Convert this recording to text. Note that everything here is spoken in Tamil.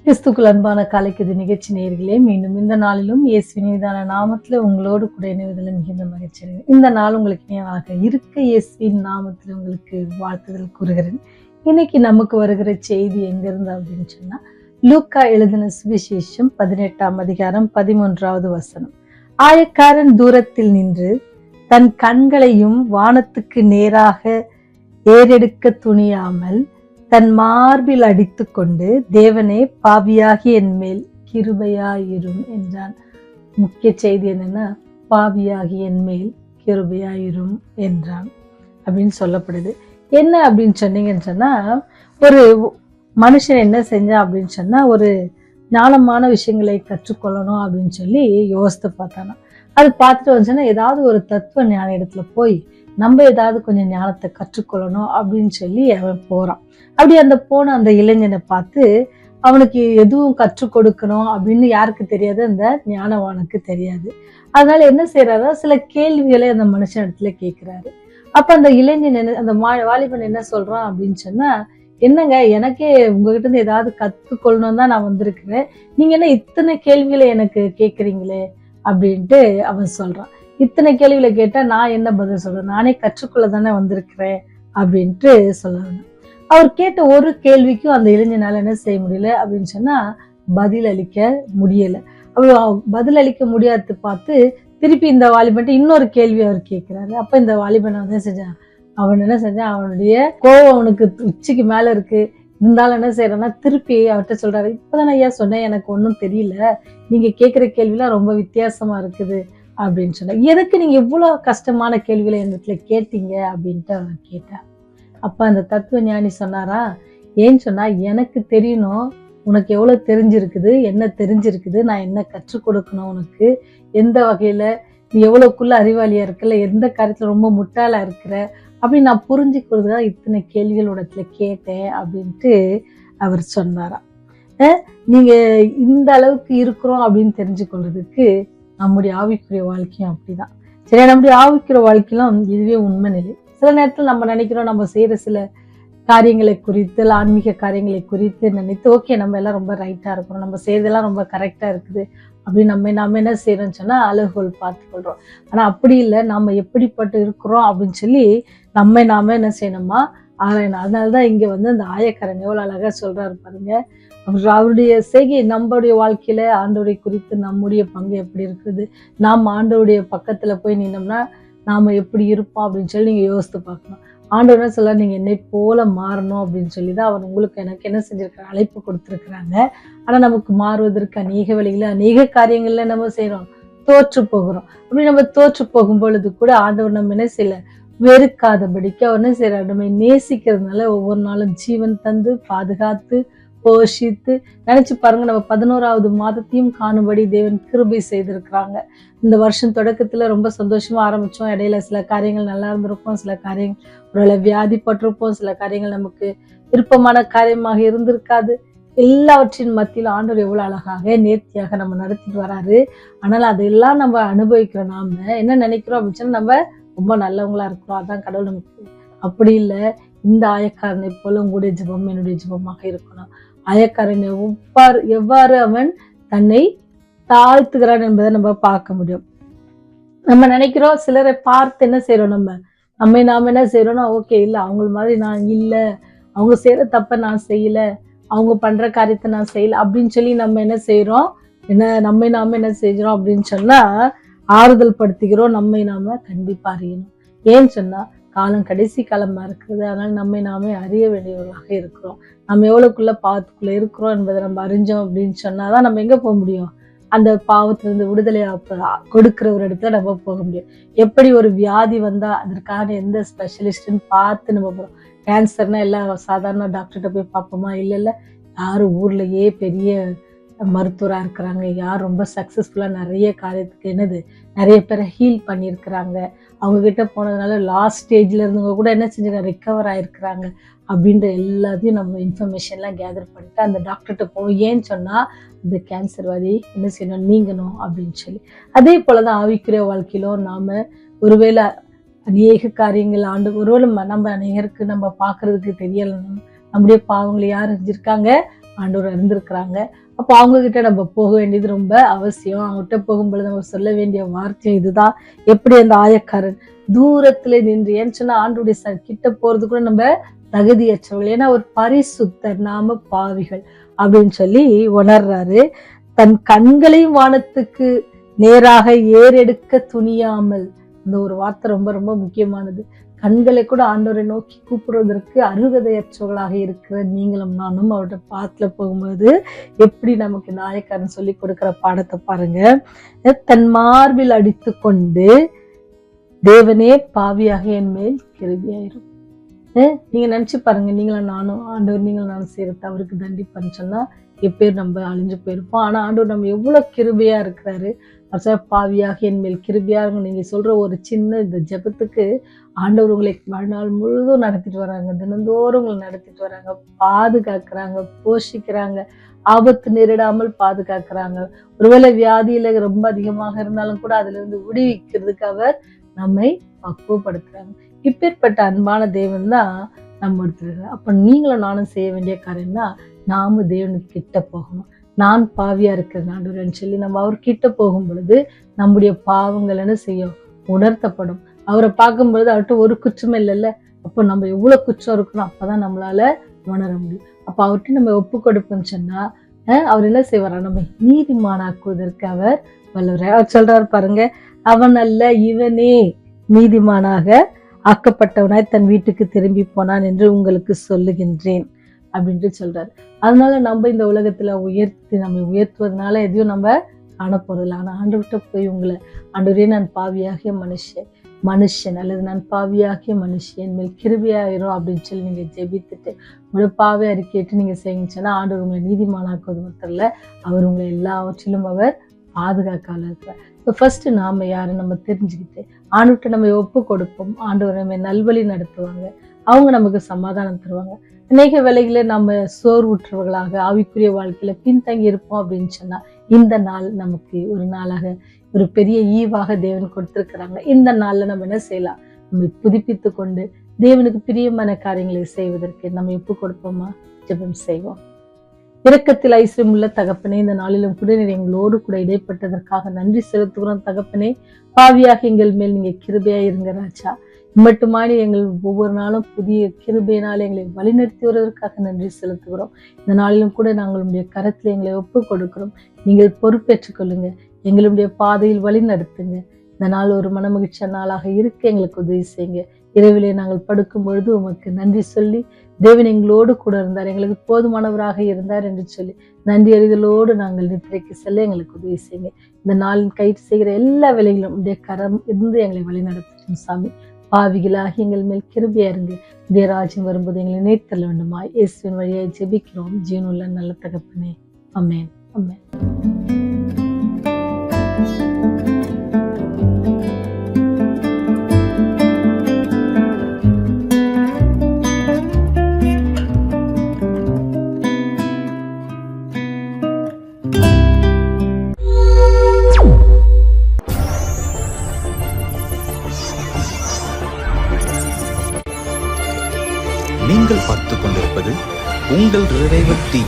கிறிஸ்துக்குள் அன்பான காலைக்குது நிகழ்ச்சி நேயர்களே, மீண்டும் இந்த நாளிலும் இயேசுவின் மீதான நாமத்துல உங்களோடு கூட இணைவதில் மிகுந்த மகிழ்ச்சி. இந்த நாள் உங்களுக்கு இணையாக இருக்க இயேசுவின் நாமத்துல உங்களுக்கு வாழ்த்துதல் கூறுகிறேன். இன்னைக்கு நமக்கு வருகிற செய்தி எங்கிருந்து அப்படின்னு சொன்னா, லூக்கா எழுதின சுவிசேஷம் 18ஆம் அதிகாரம் 13வது வசனம். ஆயக்காரன் தூரத்தில் நின்று தன் கண்களையும் வானத்துக்கு நேராக ஏறெடுக்க துணியாமல் தன் மார்பில் அடித்து கொண்டு, தேவனே, பாவியாகி என் மேல் கிருபையாயிரும் என்றான். முக்கிய செய்தி என்னன்னா, பாவியாகி என் மேல் கிருபையாயிரும் என்றான் அப்படின்னு சொல்லப்படுது. என்ன அப்படின்னு சொன்னீங்கன்னு சொன்னா, ஒரு மனுஷன் என்ன செஞ்சான் அப்படின்னு சொன்னா, ஒரு ஞானமான விஷயங்களை கற்றுக்கொள்ளணும் அப்படின்னு சொல்லி யோசித்து பார்த்தானா. அது பார்த்துட்டு வந்துச்சுன்னா, ஏதாவது ஒரு தத்துவ ஞான இடத்துல போய் நம்ம ஏதாவது கொஞ்சம் ஞானத்தை கற்றுக்கொள்ளணும் அப்படின்னு சொல்லி அவன் போறான். அப்படி போன அந்த இளைஞனை பார்த்து, அவனுக்கு எதுவும் கற்றுக் கொடுக்கணும் அப்படின்னு யாருக்கு தெரியாது, அந்த ஞானவானுக்கு தெரியாது. அதனால என்ன செய்யறாரா, சில கேள்விகளை அந்த மனுஷன் இடத்துல கேட்கிறாரு. அப்ப அந்த இளைஞன் அந்த வாலிபன் என்ன சொல்றான் அப்படின்னு சொன்னா, என்னங்க, எனக்கே உங்ககிட்ட இருந்து ஏதாவது கத்துக்கொள்ளணும் தான் நான் வந்திருக்கிறேன், நீங்க என்ன இத்தனை கேள்விகளை எனக்கு கேட்குறீங்களே அப்படின்ட்டு அவன் சொல்றான். இத்தனை கேள்விகளை கேட்டா நான் என்ன பதில் சொல்றேன், நானே கற்றுக்கொள்ள தானே வந்திருக்கிறேன் அப்படின்ட்டு சொல்லணும். அவர் கேட்ட ஒரு கேள்விக்கும் அந்த இளைஞனால என்ன செய்ய முடியல அப்படின்னு சொன்னா, பதில் அளிக்க முடியல. அவர் பதில் அளிக்க முடியாது பார்த்து திருப்பி இந்த வாலிபன் இன்னொரு கேள்வி அவர் கேட்கிறாரு. அப்ப இந்த வாலிபன் என்ன செஞ்சான், அவனுடைய கோவம் அவனுக்கு உச்சிக்கு மேல இருக்கு. இருந்தாலும் என்ன செய்யறேன்னா, திருப்பி அவர்கிட்ட சொல்றாரு, இப்பதானே ஐயா சொன்னேன், எனக்கு ஒன்றும் தெரியல, நீங்க கேட்கிற கேள்விலாம் ரொம்ப வித்தியாசமா இருக்குது அப்படின்னு சொன்ன. எதுக்கு நீங்க இவ்வளவு கஷ்டமான கேள்விகளை என்னத்துல கேட்டீங்க அப்படின்ட்டு அவர் கேட்டார். அப்ப அந்த தத்துவ ஞானி சொன்னாரா, ஏன்னு சொன்னா, எனக்கு தெரியணும் உனக்கு எவ்வளவு தெரிஞ்சிருக்குது, என்ன தெரிஞ்சிருக்குது, நான் என்ன கற்றுக் கொடுக்கணும் உனக்கு, எந்த வகையில நீ எவ்வளவுக்குள்ள அறிவாளியா இருக்கல, எந்த காரியத்துல ரொம்ப முட்டாளா இருக்கிற அப்படின்னு நான் புரிஞ்சுக்கிறதுதான் இத்தனை கேள்விகளோட கேட்டேன் அப்படின்ட்டு அவர் சொன்னாராம். நீங்க இந்த அளவுக்கு இருக்கிறோம் அப்படின்னு தெரிஞ்சு கொள்றதுக்கு நம்முடைய ஆவிக்குரிய வாழ்க்கையும் அப்படிதான். சரி, நம்முடைய ஆவிக்குரிய வாழ்க்கையிலும் இதுவே உண்மை நிலை. சில நேரத்தில் நம்ம நினைக்கிறோம், நம்ம செய்யற சில காரியங்களை குறித்து, ஆன்மீக காரியங்களை குறித்து நினைத்து, ஓகே, நம்ம எல்லாம் ரொம்ப ரைட்டா இருக்கிறோம், நம்ம செய்யறதெல்லாம் ரொம்ப கரெக்டா இருக்குது அப்படின்னு நாம என்ன செய்யறோம்னு சொன்னா அளவுகோல் பார்த்து கொள்றோம். ஆனா அப்படி இல்லை, நாம எப்படிப்பட்டு இருக்கிறோம் அப்படின்னு சொல்லி நாம என்ன செய்யணுமா ஆராயணும். அதனாலதான் இங்க அந்த ஆயக்காரன் எவ்வளவு அழகா சொல்றாரு பாருங்க. அவருடைய செய்கை நம்மளுடைய வாழ்க்கையில ஆண்டவரை குறித்து நம்முடைய பங்கு எப்படி இருக்குது, நாம் ஆண்டவருடைய பக்கத்துல போய் நின்னோம்னா நாம எப்படி இருப்போம் அப்படின்னு சொல்லி நீங்க யோசித்து பார்க்கணும். ஆண்டவர் என்ன சொல்ல, நீங்க என்னை போல மாறணும் அப்படின்னு சொல்லிதான் அவர் உங்களுக்கு எனக்கு என்ன செஞ்சிருக்காரு, அழைப்பு கொடுத்திருக்கிறாங்க. ஆனா நமக்கு மாறுவதற்கு அநேக வழிகளை, அநேக காரியங்கள்ல நம்ம செய்யறோம், தோற்று போகிறோம். அப்படி நம்ம தோற்று போகும் பொழுது கூட ஆண்டவர் நம்ம என்ன செய்யல, வெறுக்காதபடிக்கு அவர் என்ன செய்யறாரு, நம்ம நேசிக்கிறதுனால ஒவ்வொரு நாளும் ஜீவன் தந்து பாதுகாத்து போஷித்து, நினைச்சு பாருங்க, நம்ம 11வது மாதத்தையும் காணும்படி தேவன் கிருபை செய்திருக்கிறாங்க. இந்த வருஷம் தொடக்கத்துல ரொம்ப சந்தோஷமா ஆரம்பிச்சோம். இடையில சில காரியங்கள் நல்லா இருந்திருப்போம், சில காரியங்கள் ஒருவேளை வியாதிப்பட்டிருப்போம், சில காரியங்கள் நமக்கு விருப்பமான காரியமாக இருந்திருக்காது. எல்லாவற்றின் மத்தியில ஆண்டவர் எவ்வளவு அழகாக நேர்த்தியாக நம்ம நடத்திட்டு வராரு. ஆனால் அதெல்லாம் நம்ம அனுபவிக்கிற நாம என்ன நினைக்கிறோம் அப்படின்னு சொன்னா, நம்ம ரொம்ப நல்லவங்களா இருக்கிறோம், அதான் கடவுள் நமக்கு. அப்படி இல்லை. இந்த ஆயக்காரனை போல உங்களுடைய ஜெபம் என்னுடைய ஜெபமாக இருக்கணும். ஆயக்காரனை எவ்வாறு அவன் தன்னை தாழ்த்துகிறான் என்பதை நம்ம பார்க்க முடியும். நம்ம நினைக்கிறோம், சிலரை பார்த்து என்ன செய்யறோம், நாம என்ன செய்யறோம்னா, ஓகே, இல்ல அவங்க மாதிரி நான் இல்ல, அவங்க செய்யற தப்ப நான் செய்யல, அவங்க பண்ற காரியத்தை நான் செய்யல அப்படின்னு சொல்லி நம்ம என்ன செய்யறோம், நாம என்ன செய்யறோம் அப்படின்னு சொன்னா, ஆறுதல் படுத்திக்கிறோம். நாம கண்டிப்பா அறியணும். ஏன்னு சொன்னா, காலம் கடைசி காலமா இருக்குது. அதனால நாமே அறிய வேண்டியவர்களாக இருக்கிறோம். நம்ம எவ்வளவுக்குள்ள பாவத்துக்குள்ள இருக்கிறோம் என்பதை நம்ம அறிஞ்சோம் அப்படின்னு சொன்னாதான் நம்ம எங்க போக முடியும், அந்த பாவத்திலிருந்து விடுதலை கொடுக்கிற ஒரு இடத்துல நம்ம போக முடியும். எப்படி ஒரு வியாதி வந்தா அதற்கான எந்த ஸ்பெஷலிஸ்ட்ன்னு பார்த்து நம்ம போறோம். கேன்சர்னா எல்லாம் சாதாரண டாக்டர்கிட்ட போய் பார்ப்போமா, இல்ல யாரு ஊர்லயே பெரிய மருத்துவரா இருக்கிறாங்க, யார் ரொம்ப சக்சஸ்ஃபுல்லா நிறைய காரியத்துக்கு நிறைய பேரை ஹீல் பண்ணியிருக்கிறாங்க, அவங்க கிட்ட போனதுனால லாஸ்ட் ஸ்டேஜ்ல இருந்தவங்க கூட என்ன செஞ்சுருக்காங்க, ரிக்கவர் ஆயிருக்கிறாங்க அப்படின்ற எல்லாத்தையும் நம்ம இன்ஃபர்மேஷன்லாம் கேதர் பண்ணிட்டு அந்த டாக்டர்கிட்ட போவோம். ஏன்னு சொன்னா, இந்த கேன்சர்வாதி என்ன செய்யணும், நீங்கணும் அப்படின்னு சொல்லி. அதே போலதான் ஆவிக்குரிய வாழ்க்கையிலும் நாம ஒருவேளை அநேக காரியங்கள் ஒருவேளை நம்ம அநேகருக்கு நம்ம பாக்குறதுக்கு தெரியலன்னு நம்முடைய பாவங்களை யார் செஞ்சிருக்காங்க, ஆண்டவர் அறிந்திருக்கிறாங்க. அப்போ அவங்க கிட்ட நம்ம போக வேண்டியது ரொம்ப அவசியம். அவங்ககிட்ட போகும்பொழுது நம்ம சொல்ல வேண்டிய வார்த்தை இதுதான். எப்படி அந்த ஆயக்காரன் தூரத்துல நின்று, ஏன்னு சொன்னா ஆண்டவருடைய கிட்ட போறது கூட நம்ம தகுதியற்றவர்கள், ஏன்னா ஒரு பரிசுத்தர், நாம பாவிகள் அப்படின்னு சொல்லி உணர்றாரு. தன் கண்களையும் வானத்துக்கு நேராக ஏறெடுக்க துணியாமல், இந்த ஒரு வார்த்தை ரொம்ப ரொம்ப முக்கியமானது. கண்களை கூட ஆண்டவரை நோக்கி கூப்பிடுவதற்கு அருகதையற்றவர்களாக இருக்கிற நீங்களும் நானும் அவருடைய பாத்துல போகும்போது எப்படி நமக்கு நாயக்காரன் சொல்லி கொடுக்கிற பாடத்தை பாருங்க. தன் மார்பில் அடித்து கொண்டு, தேவனே பாவியாக என் மேல் கிருபையாயிரும். நீங்க நினைச்சு பாருங்க, நீங்களும் நானும் ஆண்டவர் நீங்களும் நானும் செய்யற தவறுக்கு தண்டிப்பான்னு சொன்னா எப்பேர் நம்ம அழிஞ்சு போயிருப்போம். ஆனா ஆண்டவர் நம்ம எவ்வளவு கிருபையா இருக்கிறாரு. பாவியாக என் மேல் கிருபையா இருக்கும். நீங்க சொல்ற ஒரு சின்ன இந்த ஜெபத்துக்கு ஆண்டவர் உங்களை வாழ்நாள் முழுதும் நடத்திட்டு வராங்க. தினந்தோறும் உங்களை நடத்திட்டு வராங்க, பாதுகாக்கிறாங்க, போஷிக்கிறாங்க, ஆபத்து நேரிடாமல் பாதுகாக்கிறாங்க. ஒருவேளை வியாதியில ரொம்ப அதிகமாக இருந்தாலும் கூட அதுல இருந்து விடுவிக்கிறதுக்கு அவர் நம்மை பக்குவப்படுத்துறாங்க. இப்பேற்பட்ட அன்பான தேவன் தான் நம்ம எடுத்துருக்காங்க. அப்ப நீங்களும் நானும் செய்ய வேண்டிய காரியம்னா, நாம தேவனுக்கு கிட்ட போகணும். நான் பாவியா இருக்கிறேன் ஆண்டவரேன்னு சொல்லி நம்ம அவர் கிட்ட போகும் பொழுது நம்முடைய பாவங்கள் என்ன செய்யும், உணர்த்தப்படும். அவரை பார்க்கும் பொழுது அவர்கிட்ட ஒரு குற்றமே இல்லைல்ல. அப்போ நம்ம எவ்வளவு குற்றம் இருக்கணும், அப்பதான் நம்மளால உணர முடியும். அப்ப அவர்கிட்ட நம்ம ஒப்பு கொடுப்போம்னு சொன்னா அவர் என்ன செய்வாரா, நம்ம நீதிமானாக்குவதற்கு அவர் வல்லவர். அவர் சொல்றாரு பாருங்க, அவன் அல்ல இவனே நீதிமானாக ஆக்கப்பட்டவனாய் தன் வீட்டுக்கு திரும்பி போனான் என்று உங்களுக்கு சொல்லுகின்றேன் அப்படின்ட்டு சொல்றாரு. அதனால நம்ம இந்த உலகத்துல நம்ம உயர்த்துவதனால எதையும் நம்ம காணப்போறதில்லை. ஆனா ஆண்டவர்கிட்ட போய் உங்களை, ஆண்டவரே நான் பாவியாகிய மனுஷன் அல்லது நான் பாவியாகிய மனுஷன், என் மேல் கிருபையாயிரும் அப்படின்னு சொல்லி நீங்க ஜெபித்துட்டு உங்களோட பாவை அறிக்கையிட்டு நீங்க செய்யுங்கன்னா ஆண்டவர் உங்களை நீதிமானாக்குவது மட்டும் இல்ல, அவர் உங்களை எல்லாவற்றிலும் அவர் பாதுகாக்கால இருக்கிறார். ஃபர்ஸ்ட் நாம யாரு நம்ம தெரிஞ்சுக்கிட்டு ஆண்டவர்கிட்ட நம்ம ஒப்பு கொடுப்போம். ஆண்டவர் நம்ம நல்வழி நடத்துவாங்க, அவங்க நமக்கு சமாதானம் தருவாங்க. அநேக வேளைகளை நம்ம சோர்வுற்றவர்களாக ஆவிக்குரிய வாழ்க்கையில பின்தங்கி இருப்போம் அப்படின்னு சொன்னா, இந்த நாள் நமக்கு ஒரு நாளாக, ஒரு பெரிய ஈவாக தேவன் கொடுத்திருக்கிறாங்க. இந்த நாள்ல நம்ம என்ன செய்யலாம், நம்ம புதுப்பித்து கொண்டு தேவனுக்கு பிரியமான காரியங்களை செய்வதற்கு நம்ம ஒப்பு கொடுப்போமா? ஜெபம் செய்வோம். இரக்கத்தில் ஐஸ்வர்யம் உள்ள தகப்பனே, இந்த நாளிலும் கூட நீர் எங்களோடு கூட இடைப்பட்டதற்காக நன்றி செலுத்துகிறோம் தகப்பனே. பாவியாக எங்கள் மேல் நீங்க கிருபையா இருங்க ராஜா. மட்டுமானி எங்கள் ஒவ்வொரு நாளும் புதிய கிருபையினால எங்களை வழிநடத்தி வருவதற்காக நன்றி செலுத்துகிறோம். இந்த நாளிலும் கூட நாங்களுடைய கரத்துல எங்களை ஒப்பு கொடுக்கிறோம். நீங்கள் பொறுப்பேற்றுக் கொள்ளுங்க, எங்களுடைய பாதையில் வழி நடத்துங்க. இந்த நாள் ஒரு மனமகிழ்ச்சியான நாளாக இருக்க எங்களுக்கு உதவி செய்யுங்க. இரவிலே நாங்கள் படுக்கும் பொழுது உமக்கு நன்றி சொல்லி, தேவன் எங்களோடு கூட இருந்தார், எங்களுக்கு போதுமானவராக இருந்தார் என்று சொல்லி நன்றி அறிதலோடு நாங்கள் நித்திரைக்கு செல்ல எங்களுக்கு உதவி செய்யுங்க. இந்த நாளின் கைது செய்கிற எல்லா வேலைகளும் உடைய கரம் இருந்து எங்களை வழி நடத்தும் சாமி. பாவிகளாகி எங்கள் மேல் கிருபையா இருங்க. உடைய ராஜ்யம் வரும்போது எங்களை நேர்த்தள்ள வேண்டுமா? இயேசுவின் வழியாய் ஜெபிக்கிறோம் ஜீவனுள்ள நல்ல தகப்பனே. ஆமென், ஆமென். நீங்கள் பார்த்துக் கொண்டிருப்பது உங்கள் ரேவதி.